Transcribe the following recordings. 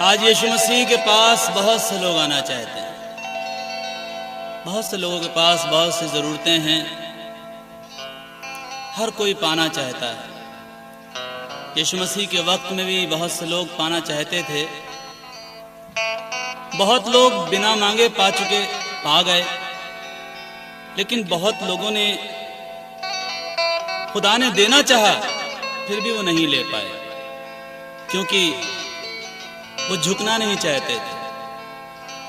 आज यीशु मसीह के पास बहुत से लोग आना चाहते हैं। बहुत से लोगों के पास बहुत सी ज़रूरतें हैं। हर कोई पाना चाहता है। यीशु मसीह के वक्त में भी बहुत से लोग पाना चाहते थे। बहुत लोग बिना मांगे पा गए, लेकिन बहुत लोगों ने खुदा ने देना चाहा फिर भी वो नहीं ले पाए, क्योंकि वो झुकना नहीं चाहते थे,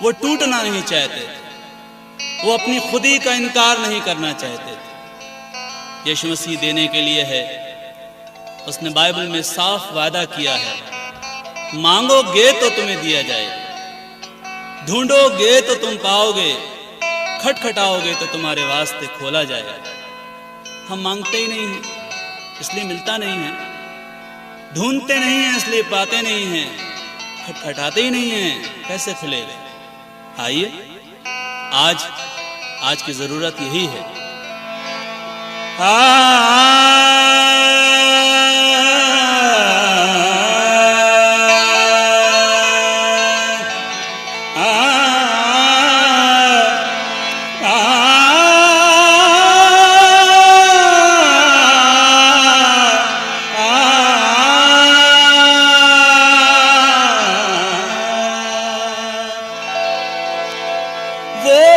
वो टूटना नहीं चाहते थे, वो अपनी खुदी का इनकार नहीं करना चाहते थे। यीशु मसीह देने के लिए है। उसने बाइबल में साफ वादा किया है, मांगोगे तो तुम्हें दिया जाए, ढूंढोगे तो तुम पाओगे, खटखटाओगे तो तुम्हारे वास्ते खोला जाएगा। हम मांगते ही नहीं हैं, इसलिए मिलता नहीं है। ढूंढते नहीं हैं, इसलिए पाते नहीं हैं। खटखटाते ही नहीं हैं, कैसे खुलेगा? आइए, आज की जरूरत यही है।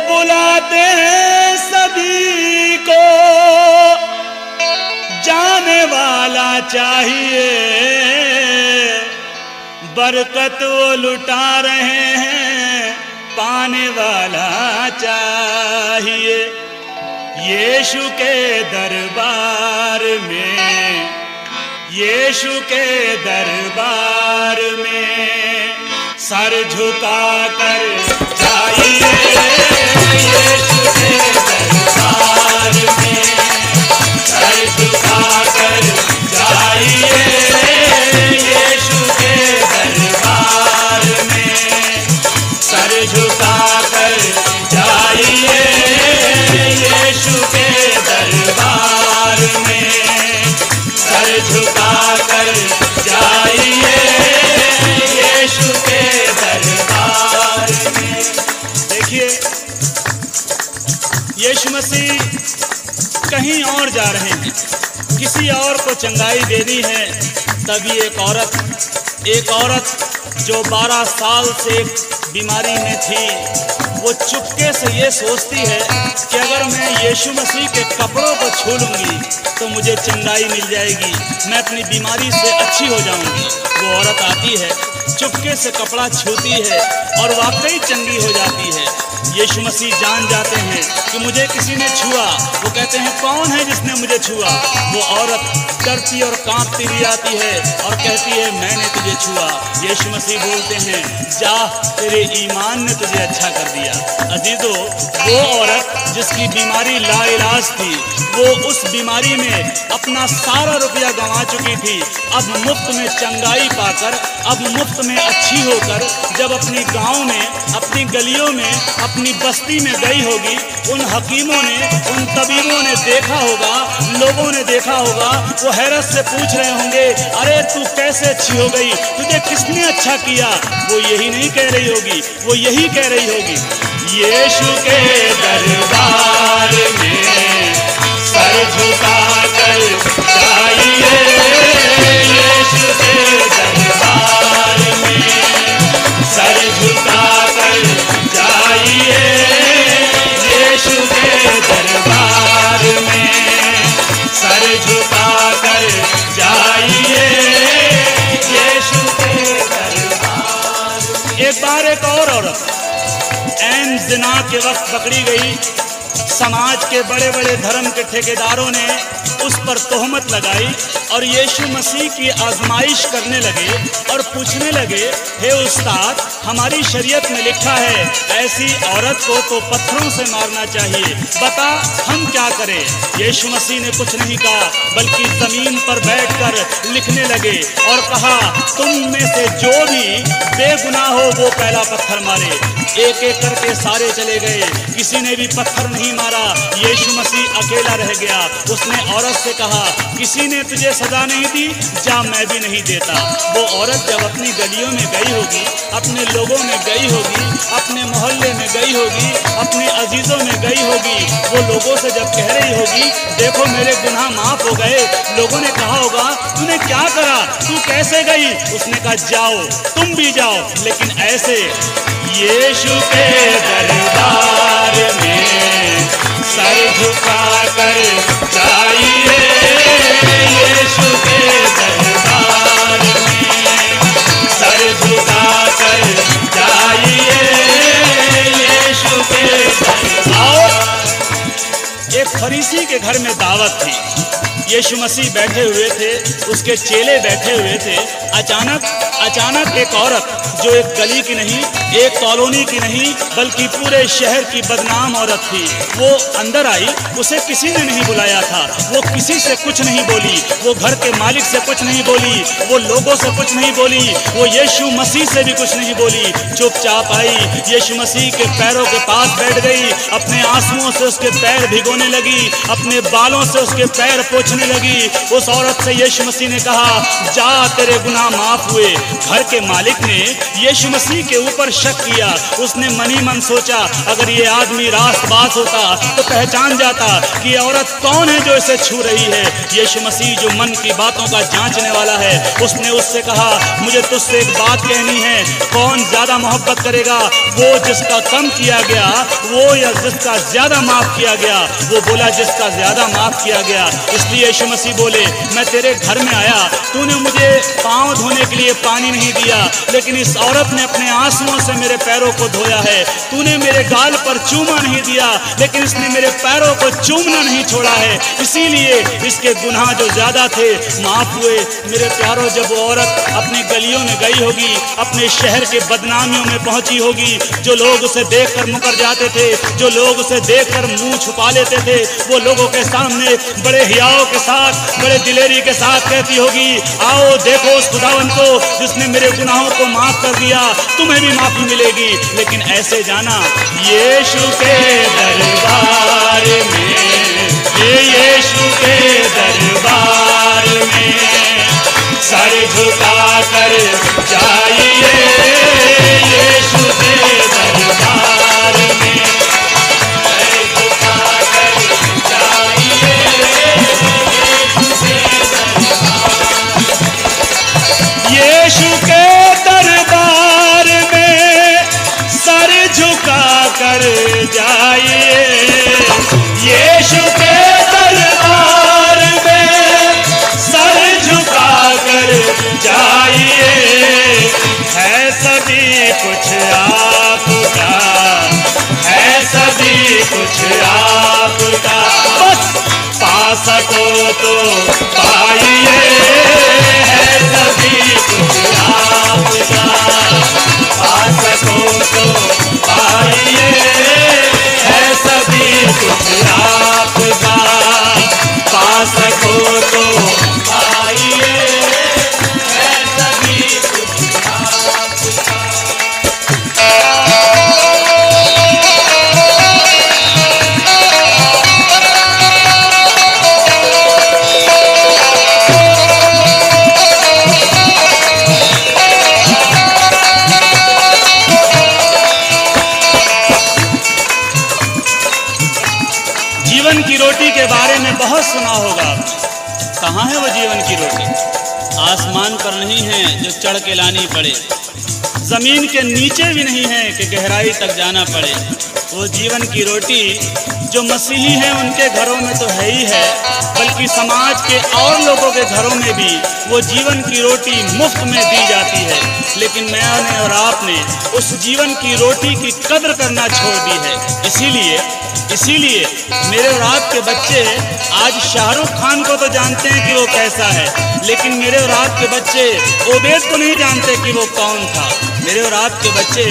बुलाते हैं सभी को, जाने वाला चाहिए, बरकत वो लुटा रहे हैं, पाने वाला चाहिए। यीशु के दरबार में, यीशु के दरबार में सर झुका कर जाइए। यीशु के दरबार में सर झुका कर जाइए। यीशु के दरबार में सर झुका कर जाइए। यीशु के दरबार में सर झुका कर जाइए। यीशु के दरबार में। देखिए, यीशु मसीह कहीं और जा रहे हैं, किसी और को चंगाई देनी है। तभी एक औरत जो 12 साल से बीमारी में थी, वो चुपके से ये सोचती है कि अगर मैं यीशु मसीह के कपड़ों को छू लूँगी तो मुझे चंगाई मिल जाएगी, मैं अपनी बीमारी से अच्छी हो जाऊँगी। वो औरत आती है, चुपके से कपड़ा छूती है और वाकई चंगी हो जाती है। यीशु मसीह जान जाते हैं कि मुझे किसी ने छुआ। वो कहते हैं, कौन है जिसने मुझे छुआ? वो औरत डरती और कांपती भी आती है और कहती है, मैंने तुझे छुआ। यीशु मसीह बोलते हैं, जा, तेरे ईमान ने तुझे अच्छा कर दिया। अजीजों, वो औरत जिसकी बीमारी लाइलाज थी, वो उस बीमारी में अपना सारा रुपया गंवा चुकी थी, अब मुफ्त में चंगाई पाकर, अब मुफ्त में अच्छी होकर जब अपनी गांव में, अपनी गलियों में, अपनी बस्ती में गई होगी, उन हकीमों ने, उन तबीबों ने देखा होगा, लोगों ने देखा होगा, वो हैरत से पूछ रहे होंगे, अरे तू कैसे अच्छी हो गई, तुझे किसने अच्छा किया? वो यही नहीं कह रही होगी, वो यही कह रही होगी, यीशु के दरबार में सर झुका कर जाइए। यीशु के दरबार में सर झुका कर जाइए। यीशु के दरबार में सर झुका कर जाइए। यीशु के दरबार। एक बार एक और औरत ऐन ज़िना के वक्त पकड़ी गई। समाज के बड़े बड़े धर्म के ठेकेदारों ने उस पर तोहमत लगाई और यीशु मसीह की आजमाइश करने लगे और पूछने लगे, हे उस्ताद, हमारी शरीयत में लिखा है ऐसी औरत को तो पत्थरों से मारना चाहिए, बता हम क्या करें? यीशु मसीह ने कुछ नहीं कहा, बल्कि जमीन पर बैठकर लिखने लगे और कहा, तुम में से जो भी बेगुनाह हो वो पहला पत्थर मारे। एक एक करके सारे चले गए, किसी ने भी पत्थर नहीं नहीं मारा, यीशु मसीह अकेला रह गया। उसने औरत से कहा, किसी ने तुझे सजा नहीं दी, जा मैं भी नहीं देता। वो औरत जब अपनी गलियों में गई होगी, अपने लोगों में गई होगी, अपने मोहल्ले में गई होगी, अपने अजीजों में गई होगी, वो लोगों से जब कह रही होगी, देखो मेरे गुनाह माफ हो गए, लोगों ने कहा होगा तूने क्या करा, तू कैसे गई? उसने कहा जाओ, तुम भी जाओ, लेकिन ऐसे यीशु के दरबार में सर झुका कर जाइए, यीशु के दरबार में सर झुका कर जाइए, यीशु के दरबार। एक फरीसी के घर में दावत थी। यीशु मसीह बैठे हुए थे, उसके चेले बैठे हुए थे। अचानक एक औरत, जो एक गली की नहीं, एक कॉलोनी की नहीं, बल्कि पूरे शहर की बदनाम औरत थी, वो अंदर आई। उसे किसी ने नहीं बुलाया था, वो किसी से कुछ नहीं बोली, वो घर के मालिक से कुछ नहीं बोली, वो लोगों से कुछ नहीं बोली, वो यीशु मसीह से भी कुछ नहीं बोली। चुपचाप आई, यीशु मसीह के पैरों के पास बैठ गई, अपने आंसुओं से उसके पैर भिगोने लगी, अपने बालों से उसके पैर पोंछने लगी। उस औरत से यीशु मसीह ने कहा, जा तेरे गुनाह माफ हुए। घर के मालिक ने यीशु मसीह के ऊपर शक किया। उसने मन ही मन सोचा, अगर ये आदमी रास्तबाज होता तो पहचान जाता कि ये औरत कौन है जो इसे छू रही है। यीशु मसीह जो मन की बातों का जांचने वाला है, उसने उससे कहा, मुझे तुझसे एक बात कहनी है, कौन ज्यादा मोहब्बत करेगा, वो जिसका कम किया गया वो या जिसका ज्यादा माफ किया गया? वो बोला जिसका ज्यादा माफ किया गया। इसलिए यीशु मसीह बोले, मैं तेरे घर में आया, तूने मुझे पांव धोने के लिए पानी नहीं दिया, लेकिन इस औरत ने अपने आंसुओं से मेरे पैरों को धोया है। तूने मेरे गाल पर चूमा नहीं दिया, लेकिन इसने मेरे पैरों को चूमना नहीं छोड़ा है। इसीलिए इसके गुनाह जो ज्यादा थे माफ हुए। मेरे प्यारों, जब वो औरत अपनी गलियों में गई होगी, अपने शहर के बदनामियों में पहुंची होगी, जो लोग उसे देखकर मुकर जाते थे, जो लोग उसे देखकर मुंह छुपा लेते थे, वो लोगों के सामने बड़े हियाव के साथ, बड़े दिलेरी के साथ कहती होगी, आओ देखो उस खुदावन को जिसने मेरे गुनाहों को माफ कर दिया, तुम्हें भी माफी मिलेगी। लेकिन ऐसे जाना, यीशु के दरबार में, यीशु के दरबार में सर झुका कर जाइए, यीशु के दरबार में सर झुका कर जाइए, यीशु के दरबार में सर झुका कर जाइए, यीशु के दरबार में सर झुका कर जाइए। है सभी कुछ आपका, है सभी कुछ आपका, बस पा सको तो पाइए, है सभी कुछ आपका, पा सको तो पाइए, है सभी कुछ आपका, पा सको तो पाइए, है सभी कुछ आपका। जीवन की रोटी के बारे में बहुत सुना होगा। कहाँ है वो जीवन की रोटी? आसमान पर नहीं है जो चढ़ के लानी पड़े, जमीन के नीचे भी नहीं है कि गहराई तक जाना पड़े। वो जीवन की रोटी जो मसीही हैं उनके घरों में तो है ही है, बल्कि समाज के और लोगों के घरों में भी वो जीवन की रोटी मुफ्त में दी जाती है। लेकिन मैंने और आपने उस जीवन की रोटी की कद्र करना छोड़ दी है। इसीलिए मेरे और आपके बच्चे आज शाहरुख खान को तो जानते हैं कि वो कैसा है, लेकिन मेरे और आपके बच्चे ओबेद को नहीं जानते कि वो कौन था। मेरे और आपके बच्चे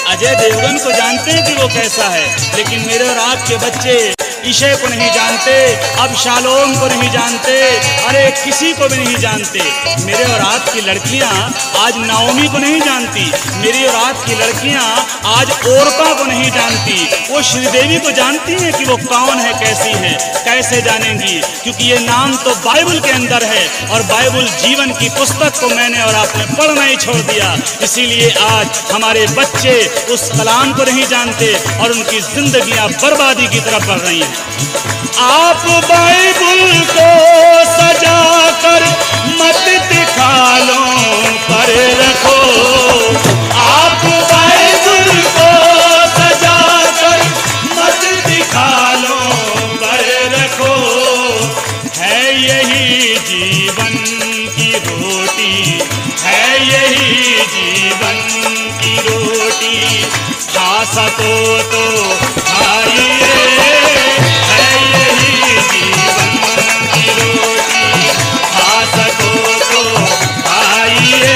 अजय देवगन को जानते हैं कि वो कैसा है, लेकिन मेरे और आपके बच्चे ईशे को नहीं जानते, अब शालोम को नहीं जानते, अरे किसी को भी नहीं जानते। मेरे और आपकी लड़कियां आज नाओमी को नहीं जानती, मेरी और आपकी लड़कियां आज ओरपा को नहीं जानती। वो श्रीदेवी को जानती हैं कि वो कौन है, कैसी है, कैसे जानेंगी? क्योंकि ये नाम तो बाइबल के अंदर है और बाइबल जीवन की पुस्तक को मैंने और आपने पढ़ना ही छोड़ दिया। इसीलिए आज हमारे बच्चे उस कलाम को नहीं जानते और उनकी जिंदगियां बर्बादी की तरफ बढ़ रही हैं। आप बाइबल को सजा कर मत दिखालों पर रखो, आप बाइबल को सजा कर मत दिखालों पर रखो। है यही जीवन की रोटी, है यही जीवन की रोटी, खा सको तो खाइए। है यही जीवन की रोटी, खा सको तो खाइए।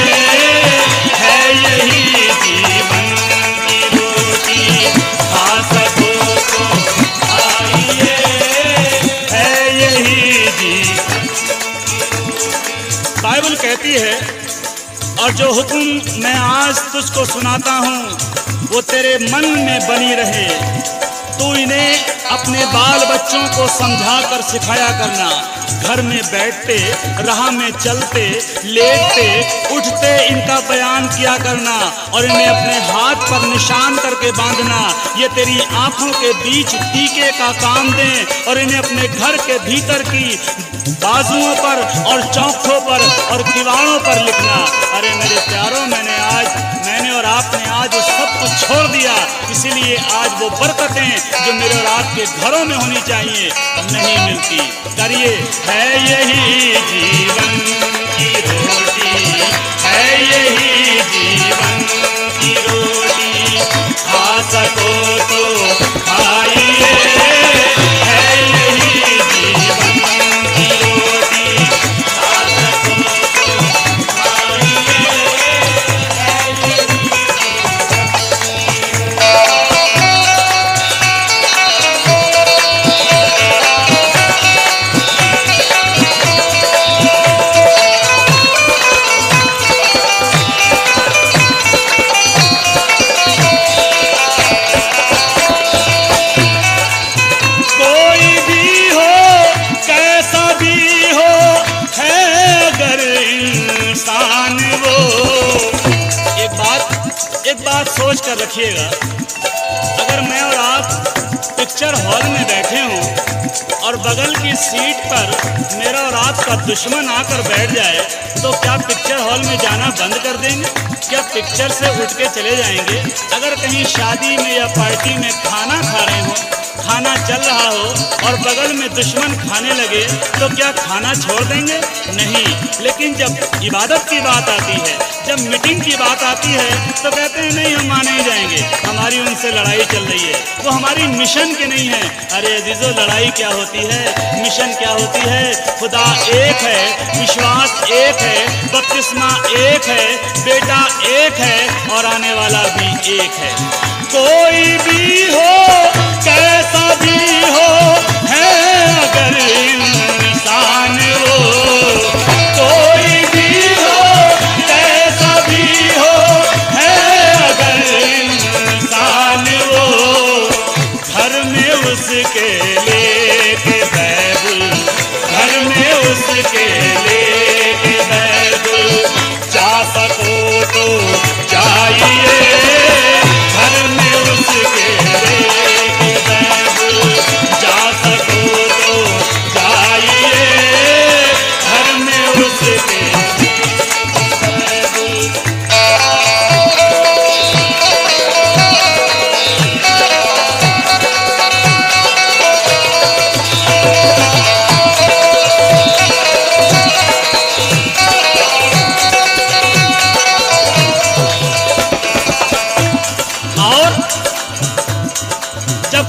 है यही जीवन की रोटी, खा सको तो खाइए। है यही जीवन। बाइबल कहती है, और जो हुक्म मैं आज तुझको सुनाता हूँ वो तेरे मन में बनी रहे, तू इन्हें अपने बाल बच्चों को समझा कर सिखाया करना। घर में बैठते, राह में चलते, लेटते, उठते इनका बयान किया करना और इन्हें अपने हाथ पर निशान करके बांधना। ये तेरी आंखों के बीच टीके का काम दें और इन्हें अपने घर के भीतर की बाजुओं पर और चौखटों पर और दीवारों पर लिखना। अरे मेरे प्यारों, मैंने और आपने आज वो सब कुछ छोड़ दिया, इसीलिए आज वो बरकतें जो मेरे और आपके घरों में होनी चाहिए नहीं मिलती। करिए, है यही जीवन की रोटी, है यही जीवन की रोटी, खा सको तो खाइए। है यही जीवन की रोटी, खा सको तो खाइए। एक बात सोच कर रखिएगा, अगर मैं और आप पिक्चर हॉल में बैठे हों और बगल की सीट पर मेरा और आपका दुश्मन आकर बैठ जाए तो क्या पिक्चर हॉल में जाना बंद कर देंगे? क्या पिक्चर से उठ के चले जाएंगे? अगर कहीं शादी में या पार्टी में खाना खा रहे हो, खाना चल रहा हो और बगल में दुश्मन खाने लगे तो क्या खाना छोड़ देंगे? नहीं। लेकिन जब इबादत की बात आती है, जब मीटिंग की बात आती है तो कहते हैं नहीं, हम माने ही जाएंगे, हमारी उनसे लड़ाई चल रही है, वो हमारी मिशन के नहीं है। अरे अजीजों, लड़ाई क्या होती है, मिशन क्या होती है? खुदा एक है, विश्वास एक है, बपतिस्मा एक है, बेटा एक है और आने वाला भी एक है। कोई भी हो, कैसा भी हो, है अगर इंसान वो, कोई भी हो, कैसा भी हो, है अगर इंसान वो, घर में उसके लेके बाइबल, घर में उसके लेके बाइबल, जा सको तो जाइए। घर में उसके लेके बाइबल, जा सको तो जाइए। घर में उसके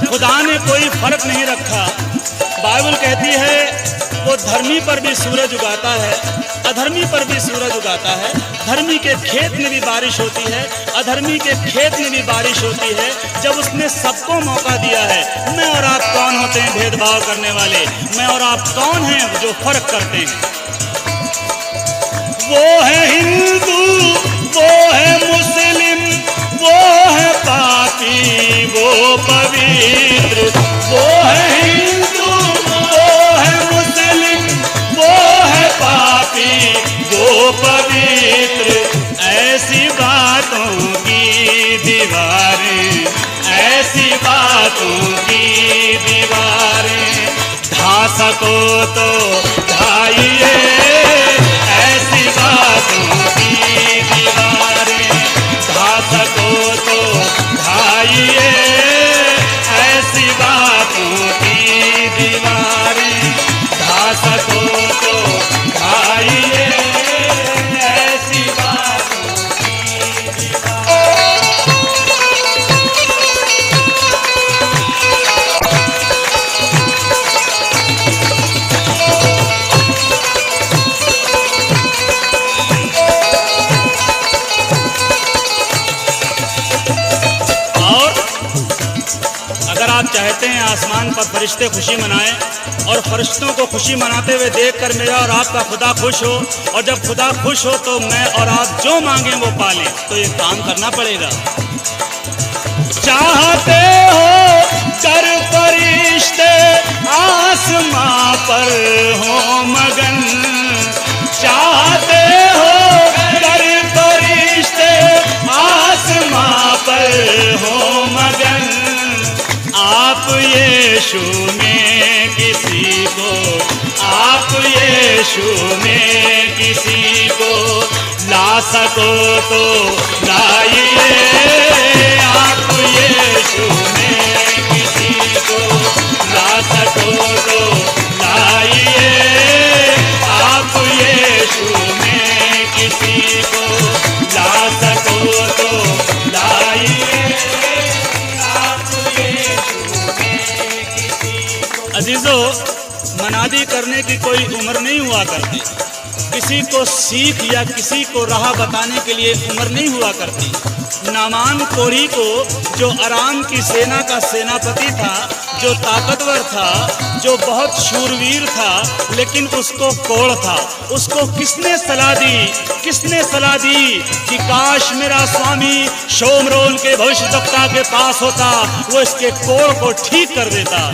खुदा ने कोई फर्क नहीं रखा। बाइबल कहती है वो धर्मी पर भी सूरज उगाता है, अधर्मी पर भी सूरज उगाता है। धर्मी के खेत में भी बारिश होती है, अधर्मी के खेत में भी बारिश होती है, जब उसने सबको मौका दिया है। मैं और आप कौन होते हैं भेदभाव करने वाले? मैं और आप कौन हैं जो फर्क करते हैं? वो है हिंदू, वो है मुस्लिम, वो है पापी, वो पवित्र। वो है हिंदू, वो है मुस्लिम, वो है पापी, वो पवित्र। ऐसी बातों की दीवारें, ऐसी बातों की दीवारें ढा सको तो ढाइए, ऐसी बातों की दीवारें ढा सको तो ढाइए, ऐसी बातों की दीवारें ढा सको तो ढाइए, ऐसी बातों की दीवारें। अगर आप चाहते हैं आसमान पर फरिश्ते खुशी मनाएं और फरिश्तों को खुशी मनाते हुए देखकर मेरा और आपका खुदा खुश हो, और जब खुदा खुश हो तो मैं और आप जो मांगें वो पालें, तो ये काम करना पड़ेगा। चाहते हो कर फरिश्ते आसमां पर हो मगन, चाहते हो कर फरिश्ते आसमां पर हो मगन। आप यीशु में किसी को, आप यीशु में किसी को ला सको तो लाइए, आप यीशु में किसी को ला सको तो लाइए, आप यीशु में किसी को ला सको तो लाइए, आप यीशु में किसी को। अजीजों, मनादी करने की कोई उम्र नहीं हुआ करती, किसी को सीख या किसी को राह बताने के लिए उम्र नहीं हुआ करती। नामान कोढ़ी को, जो अराम की सेना का सेनापति था, जो ताकतवर था, जो बहुत शूरवीर था, लेकिन उसको कोढ़ था। उसको किसने सलाह दी? किसने सलाह दी कि काश मेरा स्वामी शोमरोन के भविष्यद्वक्ता के पास होता, वो इसके कोढ़ को ठीक कर देता।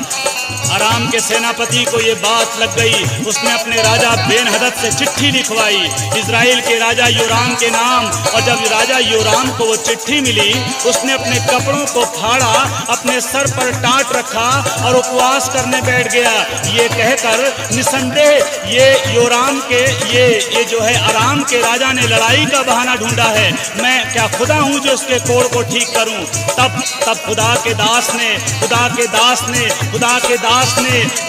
अराम के सेनापति को ये बात लग गई। उसने अपने राजा बेनहदद से चिट्ठी लिखवाई इजराइल के राजा योराम के नाम, और जब राजा योराम को वो चिट्ठी मिली, उसने अपने कपड़ों को फाड़ा, अपने सर पर टाट रखा और उपवास करने बैठ गया, ये कहकर निसंदेह ये योराम के ये जो है अराम के राजा ने लड़ाई का बहाना ढूंढा है। मैं क्या खुदा हूँ जो इसके कोढ़ को ठीक करूँ? तब खुदा के दास ने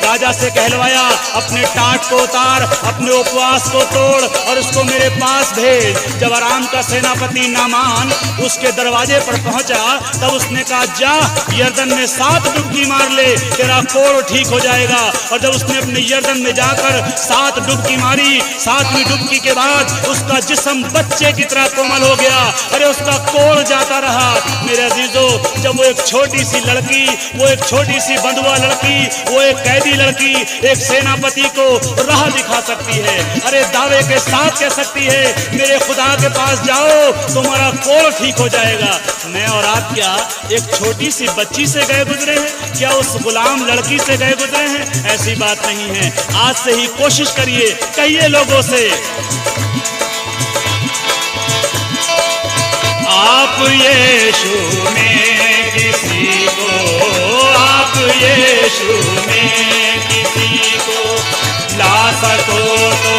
राजा से कहलवाया, अपने टाट को उतार, अपने उपवास को तोड़ और उसको मेरे पास भेज। जब अराम का सेनापति नामान उसके दरवाजे पर पहुंचा, तब उसने कहा, जा यर्दन में 7 डुबकी मार ले, तेरा कोढ़ ठीक हो जाएगा। और जब उसने अपने यर्दन में जाकर 7 डुबकी मारी, 7वीं डुबकी के बाद उसका जिस्म बच्चे की तरह कोमल हो गया। अरे उसका कोढ़ जाता रहा। मेरे अजीजों, जब वो एक छोटी सी लड़की, वो एक छोटी सी बंधुआ लड़की, वो एक कैदी लड़की एक सेनापति को राह दिखा सकती है, अरे दावे के साथ कह सकती है, मेरे खुदा के पास जाओ, तुम्हारा कोढ़ ठीक हो जाएगा। मैं और आप क्या एक छोटी सी बच्ची से गए गुजरे हैं? क्या उस गुलाम लड़की से गए गुजरे हैं? ऐसी बात नहीं है। आज से ही कोशिश करिए, कहिए लोगों से, आप यीशु में किसी को, आप यीशु में किसी को ला सको तो